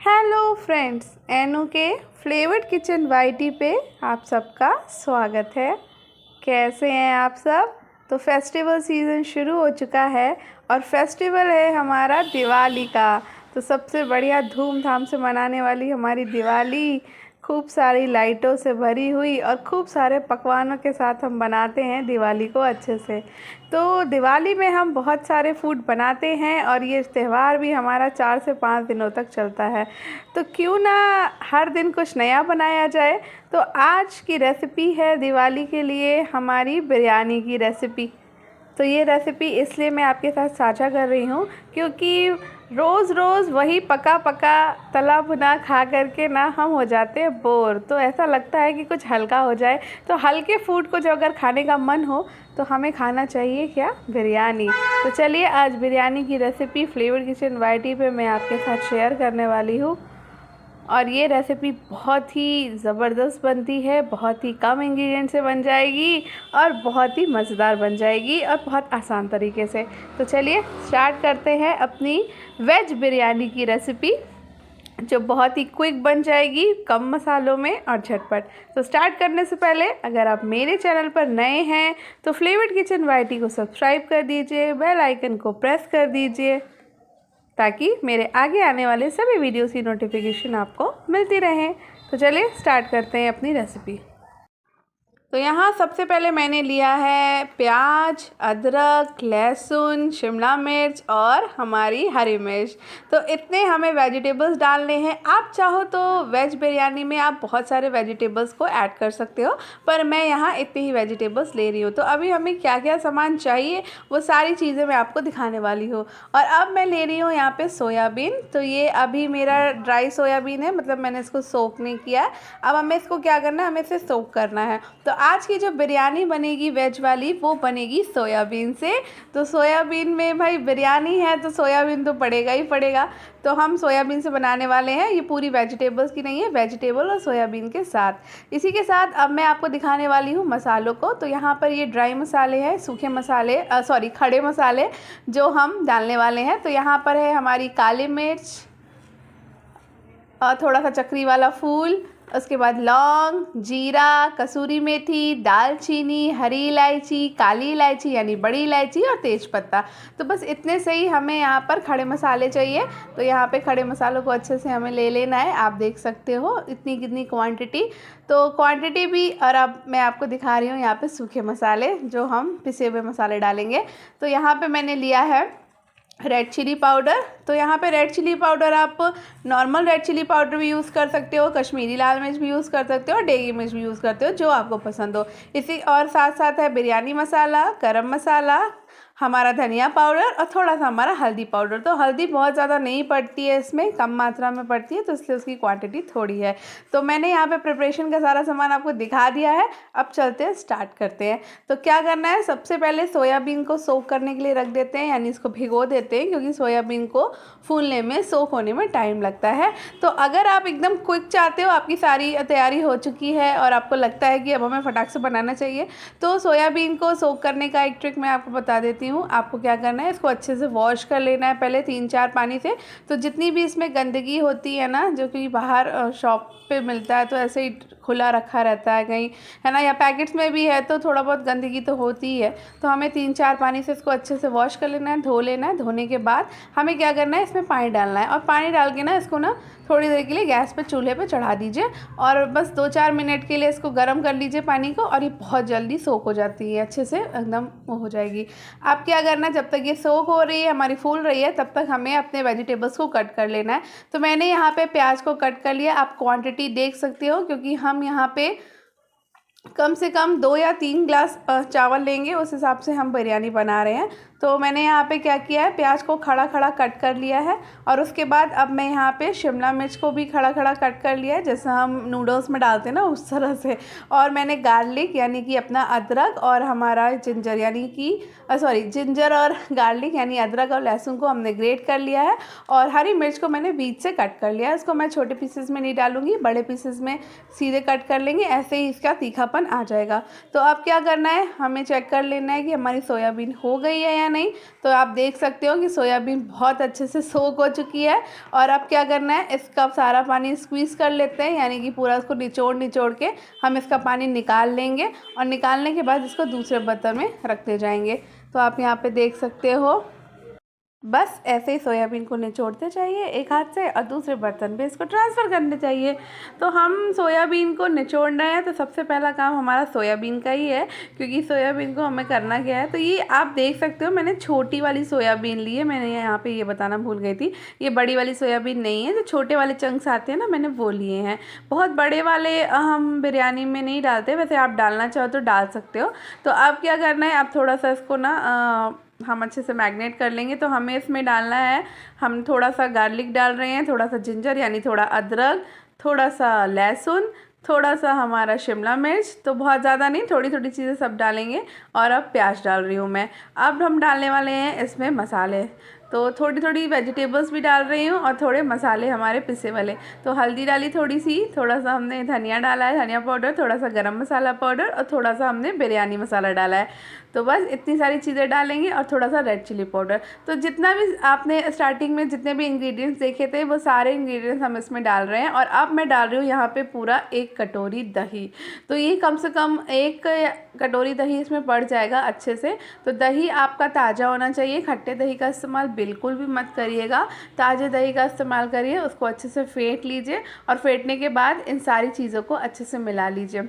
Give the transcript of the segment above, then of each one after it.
Hello friends, Inu के flavoured kitchen YT पे आप सबका स्वागत है। कैसे हैं आप सब? तो फेस्टिवल सीज़न शुरू हो चुका है और फेस्टिवल है हमारा दिवाली का। तो सबसे बढ़िया धूमधाम से मनाने वाली हमारी दिवाली खूब सारी लाइटों से भरी हुई और खूब सारे पकवानों के साथ हम बनाते हैं दिवाली को अच्छे से। तो दिवाली में हम बहुत सारे फूड बनाते हैं और ये त्यौहार भी हमारा 4 से 5 दिनों तक चलता है। तो क्यों ना हर दिन कुछ नया बनाया जाए। तो आज की रेसिपी है दिवाली के लिए हमारी बिरयानी की रेसिपी। तो ये रेसिपी इसलिए मैं आपके साथ साझा कर रही हूँ क्योंकि रोज़ रोज़ वही पका पका तला भुना खा करके ना हम हो जाते हैं बोर। तो ऐसा लगता है कि कुछ हल्का हो जाए। तो हल्के फूड को जो अगर खाने का मन हो तो हमें खाना चाहिए क्या? बिरयानी। तो चलिए आज बिरयानी की रेसिपी फ्लेवर्ड किचन वाईटी पे मैं आपके साथ शेयर करने वाली हूँ। और ये रेसिपी बहुत ही ज़बरदस्त बनती है, बहुत ही कम इंग्रेडिएंट से बन जाएगी और बहुत ही मज़ेदार बन जाएगी और बहुत आसान तरीके से। तो चलिए स्टार्ट करते हैं अपनी वेज बिरयानी की रेसिपी, जो बहुत ही क्विक बन जाएगी, कम मसालों में और झटपट। तो स्टार्ट करने से पहले अगर आप मेरे चैनल पर नए हैं तो फ्लेवर्ड किचन वाईटी को सब्सक्राइब कर दीजिए, बेल आइकन को प्रेस कर दीजिए ताकि मेरे आगे आने वाले सभी वीडियोस की नोटिफिकेशन आपको मिलती रहे। तो चलिए स्टार्ट करते हैं अपनी रेसिपी। तो यहाँ सबसे पहले मैंने लिया है प्याज, अदरक, लहसुन, शिमला मिर्च और हमारी हरी मिर्च। तो इतने हमें वेजिटेबल्स डालने हैं। आप चाहो तो वेज बिरयानी में आप बहुत सारे वेजिटेबल्स को ऐड कर सकते हो, पर मैं यहाँ इतनी ही वेजिटेबल्स ले रही हूँ। तो अभी हमें क्या क्या सामान चाहिए वो सारी चीज़ें मैं आपको दिखाने वाली हूँ। और अब मैं ले रही हूँ यहाँ पे सोयाबीन। तो ये अभी मेरा ड्राई सोयाबीन है, मतलब मैंने इसको सोक नहीं किया है। अब हमें इसको क्या करना है, हमें इसे सोक करना है। तो आज की जो बिरयानी बनेगी वेज वाली वो बनेगी सोयाबीन से। तो सोयाबीन में भाई बिरयानी है तो सोयाबीन तो पड़ेगा ही पड़ेगा। तो हम सोयाबीन से बनाने वाले हैं। ये पूरी वेजिटेबल्स की नहीं है, वेजिटेबल और सोयाबीन के साथ। इसी के साथ अब मैं आपको दिखाने वाली हूँ मसालों को। तो यहाँ पर ये ड्राई मसाले हैं, सूखे मसाले खड़े मसाले जो हम डालने वाले हैं। तो यहाँ पर है हमारी काली मिर्च और थोड़ा सा चक्री वाला फूल, उसके बाद लौंग, जीरा, कसूरी मेथी, दालचीनी, हरी इलायची, काली इलायची यानी बड़ी इलायची और तेज़पत्ता। तो बस इतने से ही हमें यहाँ पर खड़े मसाले चाहिए। तो यहाँ पे खड़े मसालों को अच्छे से हमें ले लेना है। आप देख सकते हो इतनी कितनी क्वांटिटी। तो क्वांटिटी भी, और अब मैं आपको दिखा रही हूँ यहाँ पे सूखे मसाले जो हम पिसे हुए मसाले डालेंगे। तो यहाँ पर मैंने लिया है रेड चिली पाउडर। तो यहाँ पे रेड चिली पाउडर आप नॉर्मल रेड चिली पाउडर भी यूज़ कर सकते हो, कश्मीरी लाल मिर्च भी यूज़ कर सकते हो और डेगी मिर्च भी यूज़ करते हो, जो आपको पसंद हो। इसी और साथ साथ है बिरयानी मसाला, गरम मसाला, हमारा धनिया पाउडर और थोड़ा सा हमारा हल्दी पाउडर। तो हल्दी बहुत ज़्यादा नहीं पड़ती है इसमें, कम मात्रा में पड़ती है, तो इसलिए उसकी क्वांटिटी थोड़ी है। तो मैंने यहाँ पे प्रिपरेशन का सारा सामान आपको दिखा दिया है। अब चलते हैं, स्टार्ट करते हैं। तो क्या करना है, सबसे पहले सोयाबीन को सोक करने के लिए रख देते हैं, यानी इसको भिगो देते हैं, क्योंकि सोयाबीन को फूलने में, सोक होने में टाइम लगता है। तो अगर आप एकदम क्विक चाहते हो, आपकी सारी तैयारी हो चुकी है और आपको लगता है कि अब हमें फटाक से बनाना चाहिए, तो सोयाबीन को सोक करने का एक ट्रिक मैं आपको बता देती हूँ। आपको क्या करना है, इसको अच्छे से वॉश कर लेना है पहले 3-4 पानी से। तो जितनी भी इसमें गंदगी होती है ना, जो कि बाहर शॉप पे मिलता है तो ऐसे ही खुला रखा रहता है कहीं, है ना, या पैकेट्स में भी है तो थोड़ा बहुत गंदगी तो होती ही है। तो हमें 3-4 पानी से इसको अच्छे से वॉश कर लेना है, धो लेना है। धोने के बाद हमें क्या करना है, इसमें पानी डालना है और पानी डाल के ना इसको ना थोड़ी देर के लिए गैस पे चूल्हे पे चढ़ा दीजिए और बस 2-4 मिनट के लिए इसको गर्म कर लीजिए पानी को, और ये बहुत जल्दी सोक हो जाती है, अच्छे से एकदम वो हो जाएगी। आप क्या करना है, जब तक ये सोक हो रही है, हमारी फूल रही है, तब तक हमें अपने वेजिटेबल्स को कट कर लेना है। तो मैंने यहाँ पे प्याज को कट कर लिया। आप क्वांटिटी देख सकते हो, क्योंकि हम यहाँ पे कम से कम 2 या 3 ग्लास चावल लेंगे, उस हिसाब से हम बिरयानी बना रहे हैं। तो मैंने यहाँ पे क्या किया है, प्याज को खड़ा खड़ा कट कर लिया है और उसके बाद अब मैं यहाँ पे शिमला मिर्च को भी खड़ा खड़ा कट कर लिया है, जैसा हम नूडल्स में डालते हैं ना, उस तरह से। और मैंने गार्लिक यानी कि अपना अदरक और हमारा जिंजर यानी कि जिंजर और गार्लिक यानी अदरक और लहसुन को हमने ग्रेट कर लिया है। और हरी मिर्च को मैंने बीच से कट कर लिया है। इसको मैं छोटे पीसेस में नहीं डालूंगी, बड़े पीसेस में सीधे कट कर लेंगे, ऐसे ही इसका तीखापन आ जाएगा। तो अब क्या करना है, हमें चेक कर लेना है कि हमारी सोयाबीन हो गई है या या नहीं। तो आप देख सकते हो कि सोयाबीन बहुत अच्छे से सोक हो चुकी है। और अब क्या करना है, इसका सारा पानी स्क्वीज़ कर लेते हैं, यानी कि पूरा इसको निचोड़ के हम इसका पानी निकाल लेंगे। और निकालने के बाद इसको दूसरे बर्तन में रखते जाएंगे। तो आप यहाँ पे देख सकते हो, बस ऐसे ही सोयाबीन को निचोड़ते चाहिए एक हाथ से और दूसरे बर्तन पे इसको ट्रांसफ़र करने चाहिए। तो हम सोयाबीन को निचोड़ रहे हैं, तो सबसे पहला काम हमारा सोयाबीन का ही है, क्योंकि सोयाबीन को हमें करना क्या है। तो ये आप देख सकते हो, मैंने छोटी वाली सोयाबीन ली है। मैंने यहाँ पे ये बताना भूल गई थी, ये बड़ी वाली सोयाबीन नहीं है, जो छोटे वाले चंक्स आते हैं ना, मैंने वो लिए हैं। बहुत बड़े वाले हम बिरयानी में नहीं डालते, वैसे आप डालना चाहो तो डाल सकते हो। तो अब क्या करना है, आप थोड़ा सा इसको ना हम अच्छे से मैग्नेट कर लेंगे। तो हमें इसमें डालना है, हम थोड़ा सा गार्लिक डाल रहे हैं, थोड़ा सा जिंजर यानी थोड़ा अदरक, थोड़ा सा लहसुन, थोड़ा सा हमारा शिमला मिर्च, तो बहुत ज़्यादा नहीं, थोड़ी थोड़ी चीज़ें सब डालेंगे। और अब प्याज डाल रही हूँ मैं। अब हम डालने वाले हैं इसमें मसाले, तो थोड़ी थोड़ी वेजिटेबल्स भी डाल रही हूँ और थोड़े मसाले हमारे पिसे वाले। तो हल्दी डाली थोड़ी सी, थोड़ा सा हमने धनिया डाला है, धनिया पाउडर, थोड़ा सा गरम मसाला पाउडर और थोड़ा सा हमने बिरयानी मसाला डाला है। तो बस इतनी सारी चीज़ें डालेंगे और थोड़ा सा रेड चिली पाउडर। तो जितना भी आपने स्टार्टिंग में जितने भी इंग्रेडिएंट्स देखे थे, वो सारे इंग्रेडिएंट्स हम इसमें डाल रहे हैं। और अब मैं डाल रही हूँ यहाँ पे पूरा 1 कटोरी दही। तो ये कम से कम 1 कटोरी दही इसमें पड़ जाएगा अच्छे से। तो दही आपका ताज़ा होना चाहिए, खट्टे दही का इस्तेमाल बिल्कुल भी मत करिएगा, ताज़े दही का इस्तेमाल करिए। उसको अच्छे से फेंट लीजिए और फेंटने के बाद इन सारी चीज़ों को अच्छे से मिला लीजिए।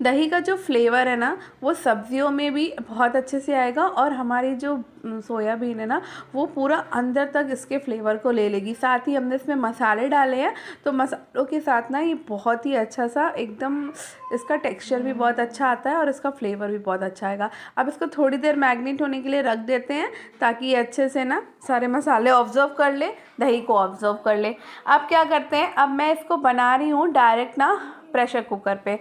दही का जो फ्लेवर है ना, वो सब्जियों में भी बहुत अच्छे से आएगा और हमारी जो सोयाबीन है ना, वो पूरा अंदर तक इसके फ्लेवर को ले लेगी। साथ ही हमने इसमें मसाले डाले हैं, तो मसालों के साथ ना ये बहुत ही अच्छा सा एकदम इसका टेक्सचर भी बहुत अच्छा आता है और इसका फ्लेवर भी बहुत अच्छा आएगा। अब इसको थोड़ी देर मैग्नेट होने के लिए रख देते हैं, ताकि ये अच्छे से ना सारे मसाले ऑब्जर्व कर ले, दही को ऑब्जर्व कर ले। अब क्या करते हैं, अब मैं इसको बना रही हूँ डायरेक्ट ना प्रेशर कुकर पे।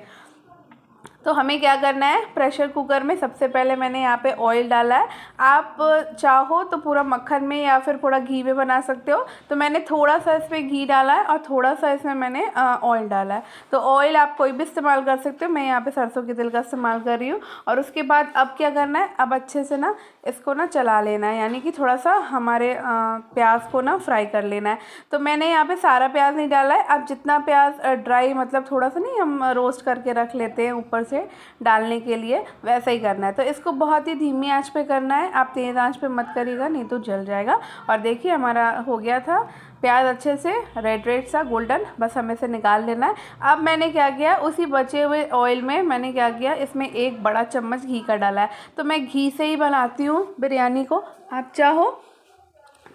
तो हमें क्या करना है, प्रेशर कुकर में सबसे पहले मैंने यहाँ पे ऑयल डाला है। आप चाहो तो पूरा मक्खन में या फिर पूरा घी में बना सकते हो। तो मैंने थोड़ा सा इसमें घी डाला है और थोड़ा सा इसमें मैंने ऑयल डाला है। तो ऑयल आप कोई भी इस्तेमाल कर सकते हो, मैं यहाँ पे सरसों के तेल का इस्तेमाल कर रही हूँ। और उसके बाद अब क्या करना है, अब अच्छे से ना इसको ना चला लेना है, यानी कि थोड़ा सा हमारे प्याज को ना फ्राई कर लेना है। तो मैंने यहाँ पे सारा प्याज नहीं डाला है। आप जितना प्याज ड्राई मतलब थोड़ा सा नहीं हम रोस्ट करके रख लेते हैं ऊपर से डालने के लिए, वैसा ही करना है। तो इसको बहुत ही धीमी आंच पे करना है, आप तेज़ आंच पे मत करिएगा, नहीं तो जल जाएगा। और देखिए हमारा हो गया था प्याज अच्छे से रेड सा गोल्डन, बस हमें से निकाल लेना है। अब मैंने क्या किया, उसी बचे हुए ऑयल में मैंने क्या किया, इसमें 1 बड़ा चम्मच घी का डाला है। तो मैं घी से ही बनाती हूँ बिरयानी को, आप चाहो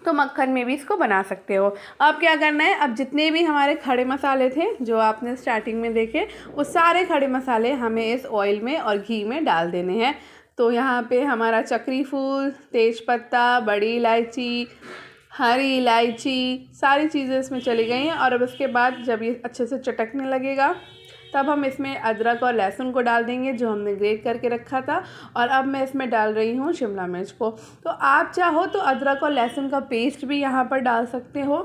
तो मक्खन में भी इसको बना सकते हो। अब क्या करना है, अब जितने भी हमारे खड़े मसाले थे जो आपने स्टार्टिंग में देखे, वो सारे खड़े मसाले हमें इस ऑयल में और घी में डाल देने हैं। तो यहाँ पे हमारा चक्री फूल, तेज़पत्ता, बड़ी इलायची, हरी इलायची, सारी चीज़ें इसमें चली गई हैं। और अब इसके बाद जब ये अच्छे से चटकने लगेगा, तब हम इसमें अदरक और लहसुन को डाल देंगे जो हमने ग्रेट करके रखा था। और अब मैं इसमें डाल रही हूँ शिमला मिर्च को। तो आप चाहो तो अदरक और लहसुन का पेस्ट भी यहाँ पर डाल सकते हो।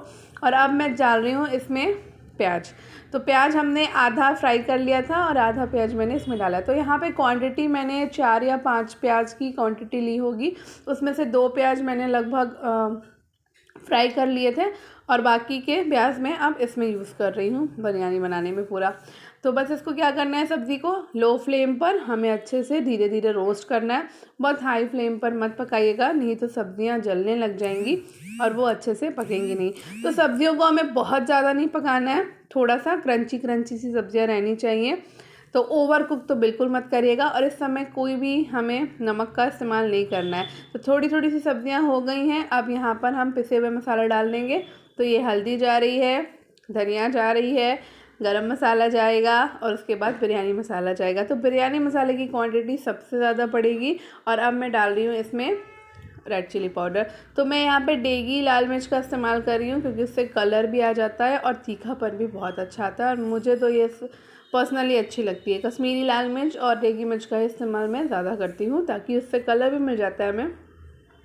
और अब मैं डाल रही हूँ इसमें प्याज। तो प्याज हमने आधा फ्राई कर लिया था और आधा प्याज मैंने इसमें डाला। तो यहाँ पे क्वांटिटी मैंने 4 या 5 प्याज की क्वांटिटी ली होगी, उसमें से 2 प्याज मैंने लगभग फ्राई कर लिए थे और बाकी के प्याज मैं अब इसमें यूज़ कर रही हूँ बिरयानी बनाने में पूरा। तो बस इसको क्या करना है, सब्ज़ी को लो फ्लेम पर हमें अच्छे से धीरे धीरे रोस्ट करना है। बहुत हाई फ्लेम पर मत पकाइएगा, नहीं तो सब्ज़ियाँ जलने लग जाएंगी और वो अच्छे से पकेंगी नहीं। तो सब्ज़ियों को हमें बहुत ज़्यादा नहीं पकाना है, थोड़ा सा क्रंची क्रंची सी सब्ज़ियाँ रहनी चाहिए। तो ओवर कुक तो बिल्कुल मत करिएगा। और इस समय कोई भी हमें नमक का इस्तेमाल नहीं करना है। तो थोड़ी थोड़ी सी सब्ज़ियाँ हो गई हैं, अब यहाँ पर हम पिसे हुए मसाला डाल देंगे। तो ये हल्दी जा रही है, धनिया जा रही है, गरम मसाला जाएगा और उसके बाद बिरयानी मसाला जाएगा। तो बिरयानी मसाले की क्वांटिटी सबसे ज़्यादा पड़ेगी। और अब मैं डाल रही हूँ इसमें रेड चिली पाउडर। तो मैं यहाँ पे डेगी लाल मिर्च का इस्तेमाल कर रही हूँ, क्योंकि उससे कलर भी आ जाता है और तीखापन भी बहुत अच्छा आता है। और मुझे तो ये पर्सनली अच्छी लगती है। कश्मीरी लाल मिर्च और डेगी मिर्च का इस्तेमाल मैं ज़्यादा करती हूँ, ताकि उससे कलर भी मिल जाता है हमें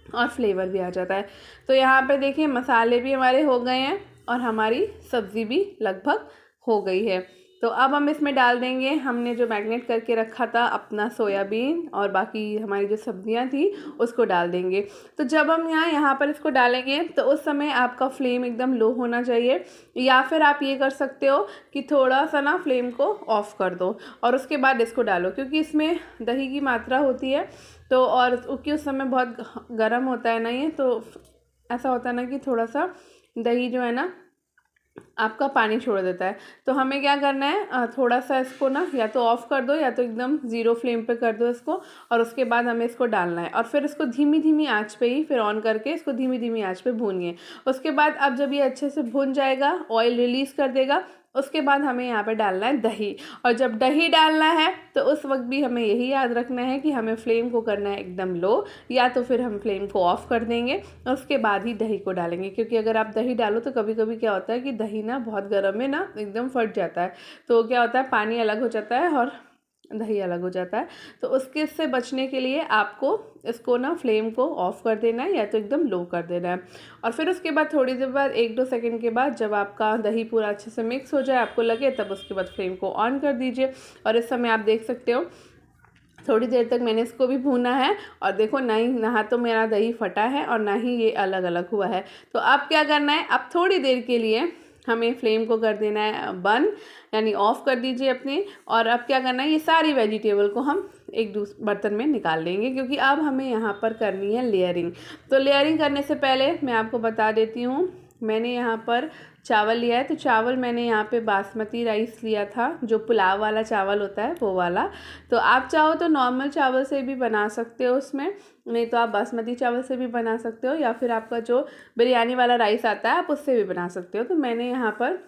और फ्लेवर भी आ जाता है। तो यहाँ पे देखिए मसाले भी हमारे हो गए हैं और हमारी सब्ज़ी भी लगभग हो गई है। तो अब हम इसमें डाल देंगे हमने जो मैरिनेट करके रखा था अपना सोयाबीन और बाकी हमारी जो सब्जियां थी उसको डाल देंगे। तो जब हम यहाँ पर इसको डालेंगे तो उस समय आपका फ्लेम एकदम लो होना चाहिए, या फिर आप ये कर सकते हो कि थोड़ा सा ना फ्लेम को ऑफ़ कर दो और उसके बाद इसको डालो, क्योंकि इसमें दही की मात्रा होती है तो, और क्योंकि उस समय बहुत गर्म होता है ना ये, तो ऐसा होता है ना कि थोड़ा सा दही जो है ना आपका पानी छोड़ देता है। तो हमें क्या करना है, थोड़ा सा इसको ना या तो ऑफ़ कर दो या तो एकदम ज़ीरो फ्लेम पे कर दो इसको, और उसके बाद हमें इसको डालना है और फिर इसको धीमी धीमी आंच पे ही फिर ऑन करके इसको धीमी धीमी आंच पे भूनिए। उसके बाद अब जब ये अच्छे से भून जाएगा, ऑयल रिलीज़ कर देगा, उसके बाद हमें यहाँ पे डालना है दही। और जब दही डालना है तो उस वक्त भी हमें यही याद रखना है कि हमें फ्लेम को करना है एकदम लो, या तो फिर हम फ्लेम को ऑफ़ कर देंगे और उसके बाद ही दही को डालेंगे। क्योंकि अगर आप दही डालो तो कभी कभी क्या होता है कि दही ना बहुत गर्म है ना, एकदम फट जाता है, तो क्या होता है पानी अलग हो जाता है और दही अलग हो जाता है। तो उसके से बचने के लिए आपको इसको ना फ्लेम को ऑफ़ कर देना है या तो एकदम लो कर देना है। और फिर उसके बाद थोड़ी देर बाद 1-2 सेकंड के बाद जब आपका दही पूरा अच्छे से मिक्स हो जाए, आपको लगे, तब उसके बाद फ्लेम को ऑन कर दीजिए। और इस समय आप देख सकते हो थोड़ी देर तक मैंने इसको भी भूना है और देखो ना तो मेरा दही फटा है और ना ही ये अलग अलग हुआ है। तो अब क्या करना है, अब थोड़ी देर के लिए हमें फ्लेम को कर देना है बंद, यानी ऑफ़ कर दीजिए अपने। और अब क्या करना है, ये सारी वेजिटेबल को हम एक बर्तन में निकाल लेंगे, क्योंकि अब हमें यहाँ पर करनी है लेयरिंग। तो लेयरिंग करने से पहले मैं आपको बता देती हूँ, मैंने यहाँ पर चावल लिया है। तो चावल मैंने यहाँ पे बासमती राइस लिया था, जो पुलाव वाला चावल होता है वो वाला। तो आप चाहो तो नॉर्मल चावल से भी बना सकते हो उसमें, नहीं तो आप बासमती चावल से भी बना सकते हो, या फिर आपका जो बिरयानी वाला राइस आता है आप उससे भी बना सकते हो। तो मैंने यहाँ पर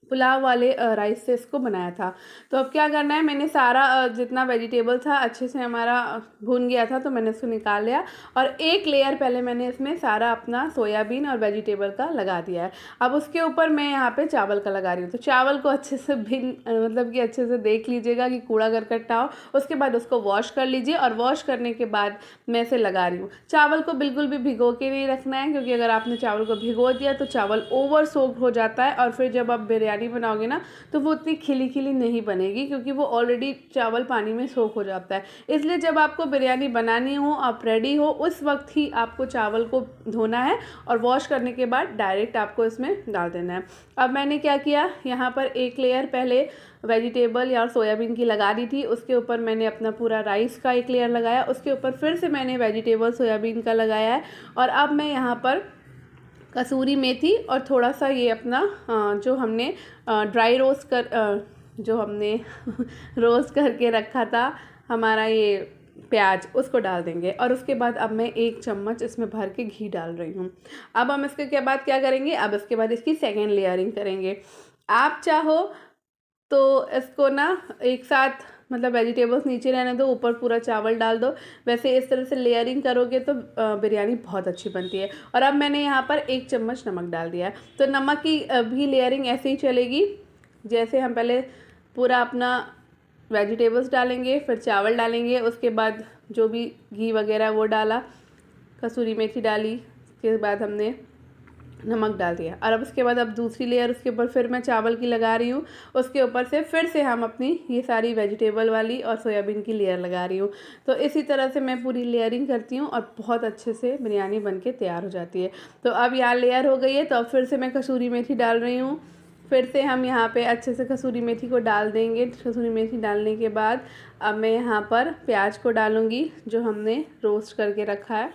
पुलाव वाले राइस से इसको बनाया था। तो अब क्या करना है, मैंने सारा जितना वेजिटेबल था अच्छे से हमारा भून गया था, तो मैंने इसको निकाल लिया और एक लेयर पहले मैंने इसमें सारा अपना सोयाबीन और वेजिटेबल का लगा दिया है। अब उसके ऊपर मैं यहाँ पे चावल का लगा रही हूँ। तो चावल को अच्छे से मतलब कि अच्छे से देख लीजिएगा कि कूड़ा करकट ना हो। उसके बाद उसको वॉश कर लीजिए और वॉश करने के बाद मैं इसे लगा रही हूँ। चावल को बिल्कुल भी भिगो के नहीं रखना है, क्योंकि अगर आपने चावल को भिगो दिया तो चावल ओवर सोक्ड हो जाता है और फिर जब आप बिरयानी बनाओगे ना तो वो उतनी खिली खिली नहीं बनेगी, क्योंकि वो ऑलरेडी चावल पानी में सोख हो जाता है। इसलिए जब आपको बिरयानी बनानी हो, आप रेडी हो, उस वक्त ही आपको चावल को धोना है और वॉश करने के बाद डायरेक्ट आपको इसमें डाल देना है। अब मैंने क्या किया, यहाँ पर एक लेयर पहले वेजिटेबल या सोयाबीन की लगा दी थी, उसके ऊपर मैंने अपना पूरा राइस का एक लेयर लगाया, उसके ऊपर फिर से मैंने वेजिटेबल सोयाबीन का लगाया है। और अब मैं यहाँ पर कसूरी मेथी और थोड़ा सा ये अपना जो हमने ड्राई रोस्ट कर जो हमने रोस्ट करके रखा था हमारा ये प्याज, उसको डाल देंगे। और उसके बाद अब मैं 1 चम्मच इसमें भर के घी डाल रही हूँ। अब हम इसके बाद क्या करेंगे, अब इसके बाद इसकी सेकेंड लेयरिंग करेंगे। आप चाहो तो इसको ना एक साथ मतलब वेजिटेबल्स नीचे रहने दो, ऊपर पूरा चावल डाल दो। वैसे इस तरह से लेयरिंग करोगे तो बिरयानी बहुत अच्छी बनती है। और अब मैंने यहाँ पर 1 चम्मच नमक डाल दिया है। तो नमक की भी लेयरिंग ऐसे ही चलेगी, जैसे हम पहले पूरा अपना वेजिटेबल्स डालेंगे, फिर चावल डालेंगे, उसके बाद जो भी घी वगैरह वो डाला, कसूरी मेथी डाली, उसके बाद हमने नमक डाल दिया। और अब उसके बाद अब दूसरी लेयर उसके ऊपर फिर मैं चावल की लगा रही हूँ। उसके ऊपर से फिर से हम अपनी ये सारी वेजिटेबल वाली और सोयाबीन की लेयर लगा रही हूँ। तो इसी तरह से मैं पूरी लेयरिंग करती हूँ और बहुत अच्छे से बिरयानी बन के तैयार हो जाती है। तो अब यहाँ लेयर हो गई है, तो अब फिर से मैं कसूरी मेथी डाल रही हूँ। फिर से हम यहाँ पे अच्छे से कसूरी मेथी को डाल देंगे। कसूरी मेथी डालने के बाद अब मैं यहाँ पर प्याज को डालूँगी, जो हमने रोस्ट करके रखा है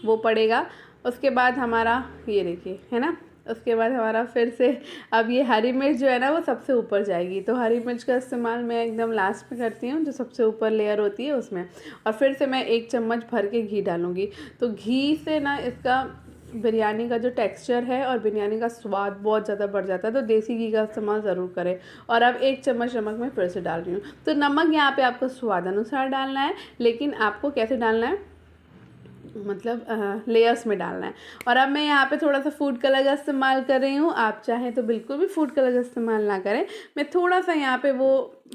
वो पड़ेगा। उसके बाद हमारा ये देखिए है ना, उसके बाद हमारा फिर से अब ये हरी मिर्च जो है ना वो सबसे ऊपर जाएगी। तो हरी मिर्च का इस्तेमाल मैं एकदम लास्ट में करती हूँ, जो सबसे ऊपर लेयर होती है उसमें। और फिर से मैं 1 चम्मच भर के घी डालूँगी। तो घी से ना इसका बिरयानी का जो टेक्सचर है और बिरयानी का स्वाद बहुत ज़्यादा बढ़ जाता है। तो देसी घी का इस्तेमाल ज़रूर करें। और अब 1 चम्मच नमक मैं फिर से डाल रही हूँ। तो नमक यहाँ पे आपको स्वाद अनुसार डालना है, लेकिन आपको कैसे डालना है, मतलब लेयर्स में डालना है। और अब मैं यहाँ पे थोड़ा सा फूड कलर का इस्तेमाल कर रही हूँ। आप चाहें तो बिल्कुल भी फूड कलर का इस्तेमाल ना करें। मैं थोड़ा सा यहाँ पे वो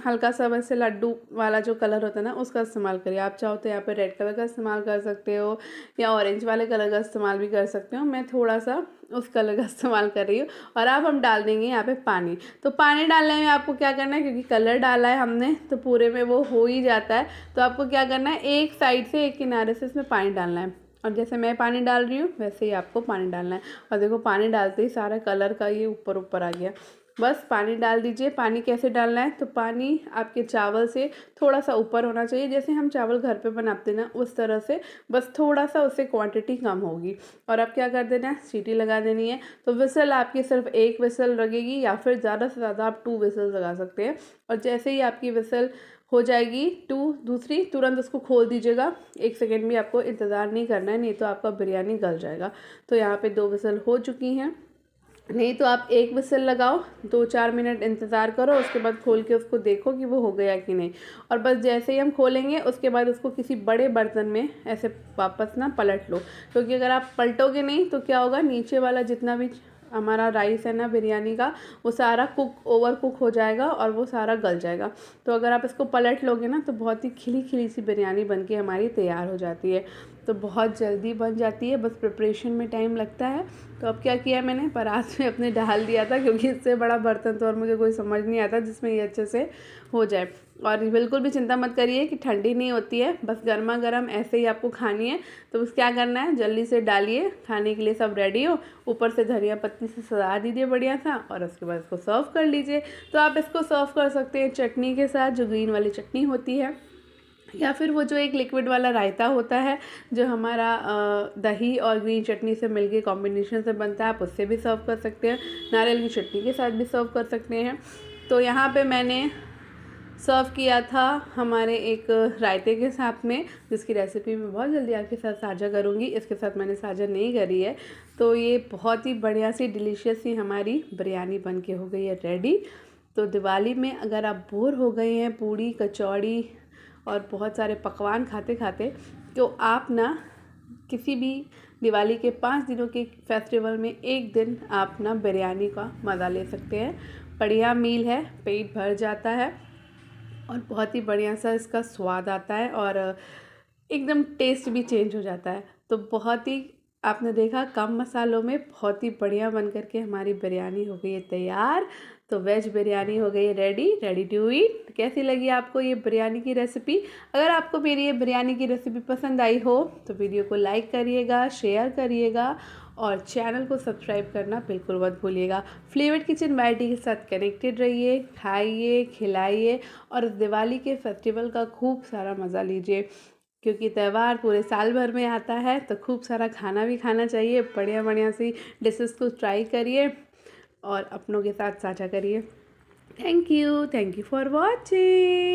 हल्का सा वैसे लड्डू वाला जो कलर होता है ना उसका इस्तेमाल करिए। आप चाहो तो यहाँ पे रेड कलर का इस्तेमाल कर सकते हो या ऑरेंज वाले कलर का इस्तेमाल भी कर सकते हो। मैं थोड़ा सा उस कलर का इस्तेमाल कर रही हूँ। और अब हम डाल देंगे यहाँ पे पानी। तो पानी डालने में आपको क्या करना है, क्योंकि कलर डाला है हमने तो पूरे में वो हो ही जाता है। तो आपको क्या करना है, एक साइड से, एक किनारे से इसमें पानी डालना है। और जैसे मैं पानी डाल रही हूँ वैसे ही आपको पानी डालना है। और देखो पानी डालते ही सारा कलर का ये ऊपर ऊपर आ गया। बस पानी डाल दीजिए। पानी कैसे डालना है, तो पानी आपके चावल से थोड़ा सा ऊपर होना चाहिए, जैसे हम चावल घर पे बनाते हैं ना उस तरह से, बस थोड़ा सा उससे क्वांटिटी कम होगी। और अब क्या कर देना है, सीटी लगा देनी है। तो विसल आपकी सिर्फ एक विसल लगेगी, या फिर ज़्यादा से ज़्यादा आप 2 विसल लगा सकते हैं। और जैसे ही आपकी विसल हो जाएगी 2 दूसरी, तुरंत उसको खोल दीजिएगा। 1 सेकेंड भी आपको इंतज़ार नहीं करना है, नहीं तो आपका बिरयानी गल जाएगा। तो यहाँ पे 2 विसल हो चुकी हैं। नहीं तो आप 1 विसल लगाओ, 2-4 मिनट इंतज़ार करो, उसके बाद खोल के उसको देखो कि वो हो गया कि नहीं। और बस जैसे ही हम खोलेंगे उसके बाद उसको किसी बड़े बर्तन में ऐसे वापस ना पलट लो, क्योंकि अगर आप पलटोगे नहीं तो क्या होगा, नीचे वाला जितना भी हमारा राइस है ना बिरयानी का, वो सारा ओवर कुक हो जाएगा और वो सारा गल जाएगा। तो अगर आप इसको पलट लोगे ना तो बहुत ही खिली खिली सी बिरयानी बन के हमारी तैयार हो जाती है। तो बहुत जल्दी बन जाती है, बस प्रिपरेशन में टाइम लगता है। तो अब क्या किया मैंने, परात में अपने डाल दिया था, क्योंकि इससे बड़ा बर्तन तो और मुझे कोई समझ नहीं आता जिसमें ये अच्छे से हो जाए। और बिल्कुल भी चिंता मत करिए कि ठंडी नहीं होती है, बस गर्मा गर्म ऐसे ही आपको खानी है। तो बस क्या करना है, जल्दी से डालिए, खाने के लिए सब रेडी हो, ऊपर से धनिया पत्ती से सजा दीजिए बढ़िया सा, और उसके बाद इसको सर्व कर लीजिए। तो आप इसको सर्व कर सकते हैं चटनी के साथ, जो ग्रीन वाली चटनी होती है, या फिर वो जो एक लिक्विड वाला रायता होता है जो हमारा दही और ग्रीन चटनी से मिलके कॉम्बिनेशन से बनता है, आप उससे भी सर्व कर सकते हैं। नारियल की चटनी के साथ भी सर्व कर सकते हैं। तो यहाँ पे मैंने सर्व किया था हमारे एक रायते के साथ में, जिसकी रेसिपी मैं बहुत जल्दी आपके साथ साझा करूँगी। इसके साथ मैंने साझा नहीं करी है। तो ये बहुत ही बढ़िया सी डिलीशियस सी हमारी बिरयानी बन के हो गई है रेडी। तो दिवाली में अगर आप बोर हो गए हैं पूड़ी कचौड़ी और बहुत सारे पकवान खाते खाते, तो आप ना किसी भी दिवाली के 5 दिनों के फेस्टिवल में एक दिन आप ना बिरयानी का मज़ा ले सकते हैं। बढ़िया मील है, पेट भर जाता है और बहुत ही बढ़िया सा इसका स्वाद आता है, और एकदम टेस्ट भी चेंज हो जाता है। तो बहुत ही, आपने देखा, कम मसालों में बहुत ही बढ़िया बन करके हमारी बिरयानी हो गई है तैयार। तो वेज बिरयानी हो गई है रेडी टू ईट। कैसी लगी आपको ये बिरयानी की रेसिपी? अगर आपको मेरी ये बिरयानी की रेसिपी पसंद आई हो तो वीडियो को लाइक करिएगा, शेयर करिएगा, और चैनल को सब्सक्राइब करना बिल्कुल मत भूलिएगा। फ्लेवर्ड किचन बाय टी के साथ कनेक्टेड रहिए, खाइए, खिलाइए, और दिवाली के फेस्टिवल का खूब सारा मज़ा लीजिए, क्योंकि त्यौहार पूरे साल भर में आता है। तो खूब सारा खाना भी खाना चाहिए, बढ़िया बढ़िया सी डिशेस को ट्राई करिए और अपनों के साथ साझा करिए। Thank you for watching.